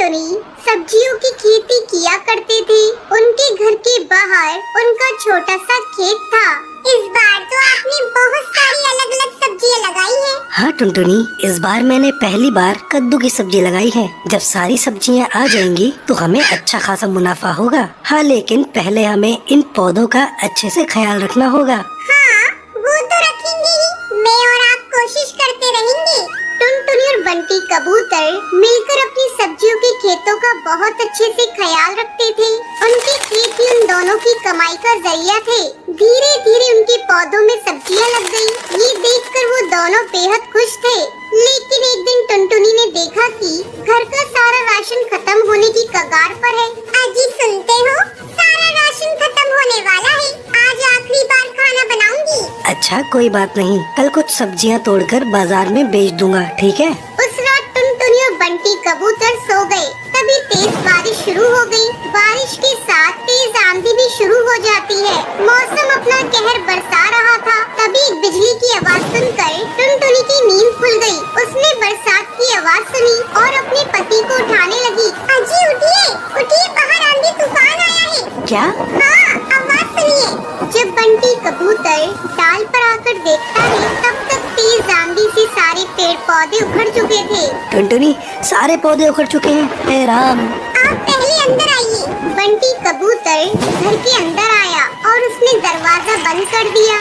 टुनटुनी सब्जियों की खेती किया करते थे। उनके घर के बाहर उनका छोटा सा खेत था। इस बार तो आपने बहुत सारी अलग अलग सब्जियां लगाई हैं। हाँ टुनटुनी, इस बार मैंने पहली बार कद्दू की सब्जी लगाई है। जब सारी सब्जियां आ जाएंगी तो हमें अच्छा खासा मुनाफा होगा। हाँ, लेकिन पहले हमें इन पौधों का अच्छे से ख्याल रखना होगा। हाँ, वो तो रखेंगे ही। मैं और आप कोशिश करते रहेंगे। टुनटुनी और बंटी कबूतर मिलकर अपनी सब्जियों के खेतों का बहुत अच्छे से ख्याल रखते थे। उनके खेत ही उन दोनों की कमाई का जरिया थे। धीरे धीरे उनके पौधों में सब्जियां लग गई। ये देखकर वो दोनों बेहद खुश थे। लेकिन एक दिन टुनटुनी ने देखा कि घर का सारा राशन खत्म होने की कगार पर है। अजी सुनते हो, सारा राशन खत्म होने वाला है। आज आखिरी बार खाना बनाऊंगी। अच्छा, कोई बात नहीं, कल कुछ सब्जियां तोड़कर बाजार में बेच दूंगा, ठीक है? उस रात टुनटुनी और बंटी कबूतर सो गए। तभी तेज बारिश शुरू हो गई। बारिश के साथ तेज आंधी भी शुरू हो जाती है। मौसम अपना कहर बरसा रहा था। तभी एक बिजली की आवाज सुनकर टुनटुनी की नींद खुल गई। उसने बरसात की आवाज सुनी और अपने पति को उठाने लगी। अजी उठिए, उठिए, बाहर आंधी तूफान आया है। क्या? हाँ, आवाज सुनिए। जब बंटी कबूतर डाल पर आकर देखता है, तब तक तेज आंधी से सारे पेड़ पौधे उखड़ चुके थे। टुनटुनी, सारे पौधे उखड़ चुके हैं। हे राम! आप पहले अंदर आइए। बंटी कबूतर घर के अंदर आया और उसने दरवाजा बंद कर दिया।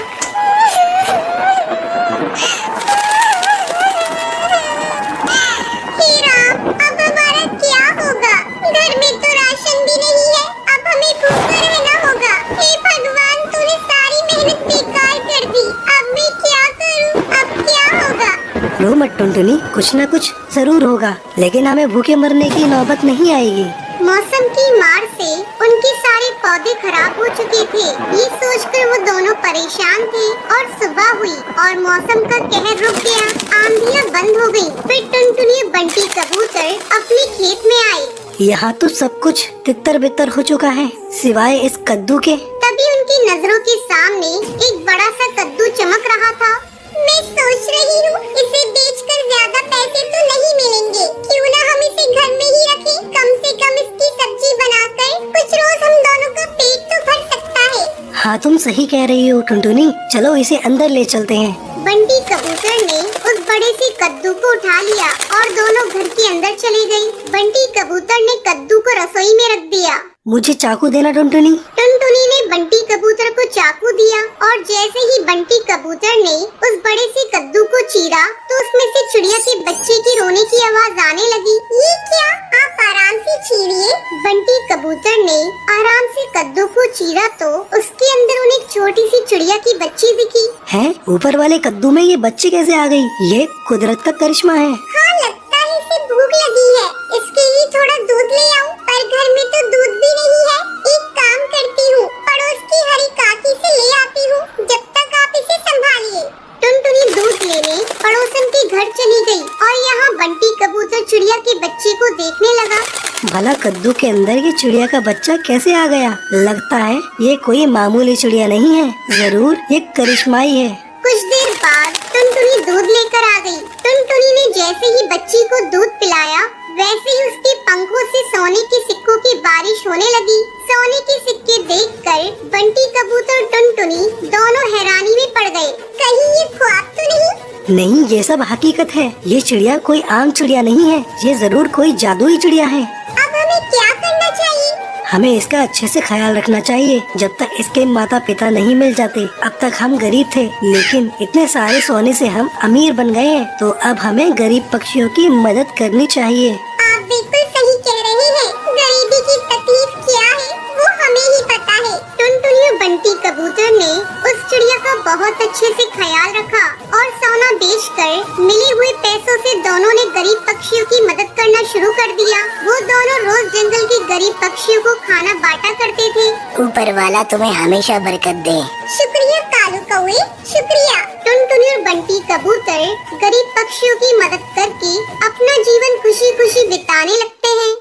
हे राम, अब हमारा क्या होगा? घर में तो राशन भी नहीं है। अब हमें भूखा रहना होगा। हे भगवान, तूने सारी मेहनत बेकार कर दी। अब मैं क्या करूं? अब क्या होगा? रो मत टुनटुनी, कुछ न कुछ जरूर होगा, लेकिन हमें भूखे मरने की नौबत नहीं आएगी। मौसम की मार से उनके सारे पौधे खराब हो चुके थे। ये सोचकर वो दोनों परेशान थे और सुबह हुई और मौसम का कहर रुक गया। आंधियां बंद हो गईं। फिर टुनटुनी और बंटी कबूतर अपने खेत में आए। यहाँ तो सब कुछ तितर बितर हो चुका है, सिवाय इस कद्दू के। तभी उनकी नजरों के सामने एक बड़ा सा कद्दू चमक रहा था। मैं सोच रही हूँ, इसे बेचकर ज्यादा पैसे तो नहीं मिलेंगे। क्यों ना हम इसे घर में ही रखें? कम से कम इसकी सब्जी बनाकर कुछ रोज हम दोनों का पेट तो भर सकता है। हाँ, तुम सही कह रही हो टुनटुनी, चलो इसे अंदर ले चलते हैं। बंटी कबूतर ने उस बड़े से कद्दू को उठा लिया और दोनों घर के अंदर चली गई। बंटी कबूतर ने कद्दू को रसोई में रख दिया। मुझे चाकू देना टुनटुनी। टुनटुनी ने बंटी कबूतर को चाकू दिया और जैसे ही बंटी कबूतर ने उस बड़े से कद्दू को चीरा तो उसमें से चिड़िया के बच्चे की रोने की आवाज आने लगी। ये क्या? आप आराम से चीरिए। बंटी कबूतर ने आराम से कद्दू को चीरा तो उसके अंदर उन्हें एक छोटी सी चिड़िया की बच्ची दिखी। है, ऊपर वाले कद्दू में ये बच्ची कैसे आ गई? ये कुदरत का करिश्मा है। हाँ, लगता है इसे भूख लगी है। इसके लिए थोड़ा दूध ले आऊं, पर घर में तो दूध भी नहीं है। एक काम करती हूँ, पड़ोस की हरी काकी से ले आती हूँ। जब तक आप इसे संभालिए। टुनटुनी दूध लेने पड़ोसन के घर चली गई और यहाँ बंटी कबूतर चिड़िया के बच्चे को देखने लगा। भला कद्दू के अंदर ये चिड़िया का बच्चा कैसे आ गया? लगता है ये कोई मामूली चिड़िया नहीं है, जरूर ये करिश्माई है। कुछ देर बाद टुनटुनी दूध लेकर आ गई। टुनटुनी ने जैसे ही बच्ची को दूध पिलाया, वैसे ही उसके पंखों से सोने के सिक्कों की बारिश होने लगी। सोने के सिक्के देखकर बंटी कबूतर और टुनटुनी दोनों हैरानी में पड़ गए। कहीं ये ख्वाब तो नहीं? नहीं, ये सब हकीकत है। ये चिड़िया कोई आम चिड़िया नहीं है, ये जरूर कोई जादुई चिड़िया है। अब हमें क्या करना चाहिए? हमें इसका अच्छे से ख्याल रखना चाहिए। जब तक इसके माता पिता नहीं मिल जाते, अब तक हम गरीब थे, लेकिन इतने सारे सोने से हम अमीर बन गए हैं। तो अब हमें गरीब पक्षियों की मदद करनी चाहिए। आप बिल्कुल सही कह रहे हैं। गरीबी की तकलीफ क्या है वो हमें ही पता है। टुनटुनी और बंटी कबूतर ने उस चिड़िया का बहुत अच्छे से ख्याल रखा और सोना बेचकर मिले हुए पैसों से दोनों ने गरीब पक्षियों की मदद करना शुरू कर दिया। वो दोनों रोज जंगल के गरीब पक्षियों को खाना बांटा करते थे। ऊपर वाला तुम्हें हमेशा बरकत दे। शुक्रिया कालू कौवे, शुक्रिया। टुनटुनी और बंटी कबूतर गरीब पक्षियों की मदद करके अपना जीवन खुशी खुशी बिताने लगते हैं।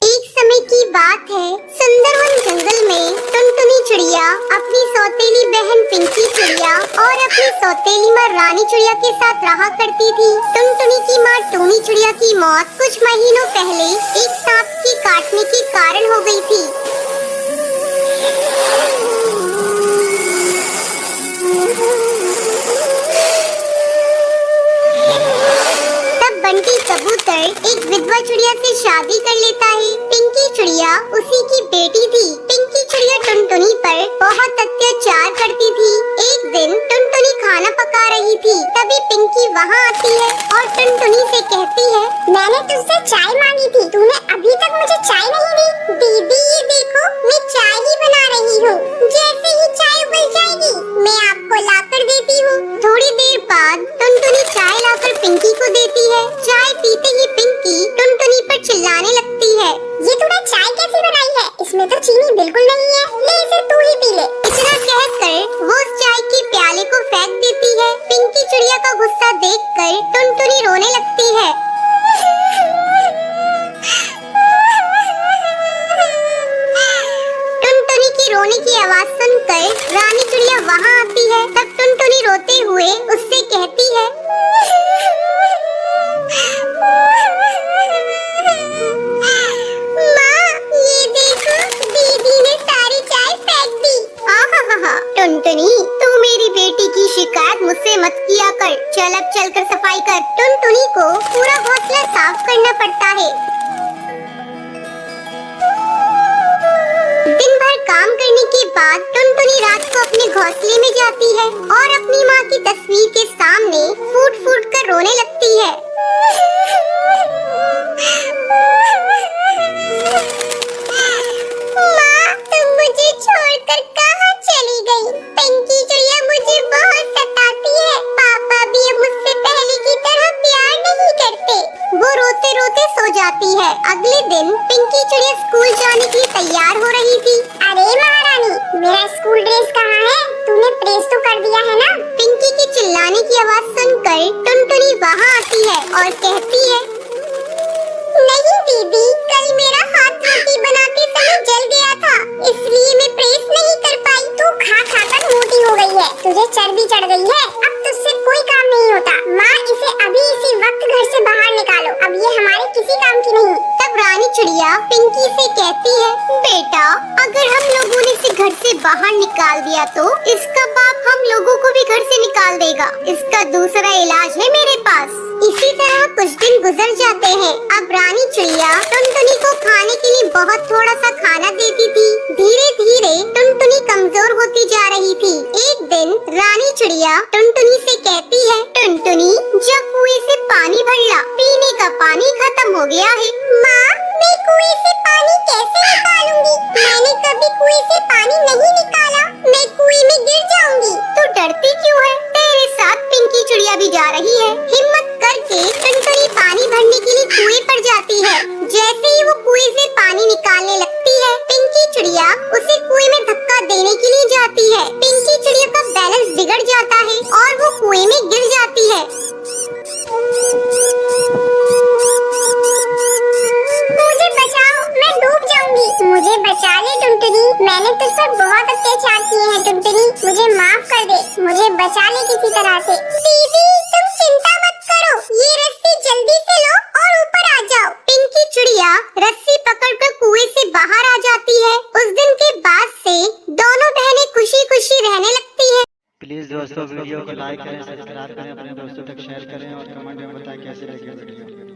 एक समय की बात है, सुंदरवन जंगल में अपनी सौतेली बहन पिंकी चिड़िया और अपनी सौतेली माँ रानी चिड़िया के साथ रहा करती थी। टुनटुनी की माँ टूनी चिड़िया की मौत कुछ महीनों पहले एक सांप के काटने के कारण हो गई थी। बंटी कबूतर एक विधवा चिड़िया से शादी कर लेता है। पिंकी चिड़िया उसी की बेटी थी। पिंकी चिड़िया टुनटुनी पर बहुत अत्याचार करती थी। एक दिन टुनटुनी खाना पका रही थी, तभी पिंकी वहाँ आती है और टुनटुनी से कहती है, मैंने तुझसे चाय मांगी थी, तूने अभी तक मुझे चाय नहीं दी। दीदी ये देखो, मैं चाय ही बना रही हूँ। जैसे ही चाय उबल जाएगी मैं आपको लाकर देती हूँ। थोड़ी देर बाद टुनटुनी चाय लाकर पिंकी को देती है। चाय पीते ही पिंकी टुनटुनी पर चिल्लाने लगती है, ये तूने चाय कैसी बनाई है? इसमें तो चीनी बिल्कुल नहीं है, ले इसे तू ही पी ले। इतना कहकर वो उस चाय के प्याले को फेंक देती है। पिंकी चिड़िया का गुस्सा देखकर टुनटुनी रोने लगती है। टुनटुनी की रोने की आवाज सुनकर रानी चिड़िया वहाँ आती है। तब टुनटुनी रोते हुए उससे कहती है, टुनटुनी तू मेरी बेटी की शिकायत मुझसे मत किया कर। चल अब चलकर सफाई कर। टुनटुनी को पूरा घोंसला साफ करना पड़ता है। दिन भर काम करने के बाद टुनटुनी रात को अपने घोंसले में जाती है और अपनी माँ की तस्वीर के सामने फूट फूट कर रोने लगती है। माँ, तुम मुझे छोड़कर कहाँ चली गई? पिंकी चिड़िया मुझे बहुत सताती है। पापा भी अब मुझसे पहले की तरह प्यार नहीं करते। वो रोते रोते सो जाती है। अगले दिन पिंकी चिड़िया स्कूल जाने के लिए तैयार हो रही थी। अरे महारानी, मेरा स्कूल ड्रेस कहाँ है? तूने प्रेस तो कर दिया है ना? पिंकी के चिल्लाने की आवाज सुनकर टुनटुनी वहाँ आती है और कहती है, नहीं दीदी, कल मेरा हाथ रोटी बनाते समय जल गया था, इसलिए मैं प्रेस नहीं कर पाई। तू खा खा कर मोटी हो गई है, तुझे चर्बी चढ़ गई है। अब तुझसे कोई काम नहीं होता। माँ, इसे अभी इसी वक्त घर से बाहर निकालो। अब ये हमारे किसी काम की नहीं। तब रानी चिड़िया पिंकी से कहती है, बेटा, अगर हम लोगों ने इसे घर से बाहर निकाल दिया तो इसका बाप हम लोगों को भी घर से निकाल देगा। इसका दूसरा इलाज है मेरे पास। इसी तरह कुछ दिन गुजर जाते हैं। अब रानी चिड़िया टुनटुनी को खाने के लिए बहुत थोड़ा सा खाना देती थी। धीरे धीरे टुनटुनी कमजोर होती जा रही थी। एक दिन रानी चिड़िया टुनटुनी से कहती है, टुनटुनी, जब कुएं से पानी भर ला, पीने का पानी खत्म हो गया है। माँ, मैं कुएं से पानी कैसे निकालूंगी? मैंने कभी कुएं से पानी नहीं निकाला। मैं कुएं में गिर जाऊंगी। तू डरती क्यों है? तेरे साथ पिंकी चिड़िया भी जा रही है। हिम्मत करके टुनटुनी पानी भरने के लिए कुएं पर जाती है। जैसे ही वो कुएं से पानी निकालने लगती है, पिंकी चिड़िया उसे कुएं में धक्का देने के लिए जाती है। पिंकी चिड़िया का बैलेंस बिगड़ जाता है और वो कुएं में गिर जाती है। मुझे बचाओ, मैं डूब जाऊंगी। मुझे बचा ले टुनटुनी, मैंने तुझ पर बहुत अत्याचार किए हैं। टुनटुनी, मुझे माफ कर दे, मुझे बचा ले किसी तरह से। दीदी, तुम चिंता मत करो, ये रस्सी जल्दी से लो और ऊपर आ जाओ। पिंकी चिड़िया रस्सी पकड़कर कुएं से बाहर आ जाती है। उस दिन के बाद से दोनों बहनें खुशी खुशी रहने लगती है। प्लीज दोस्तों वीडियो को लाइक करें, सब्सक्राइब करें, अपने दोस्तों तक शेयर करें और कमेंट में बताएं कैसे लगी वीडियो।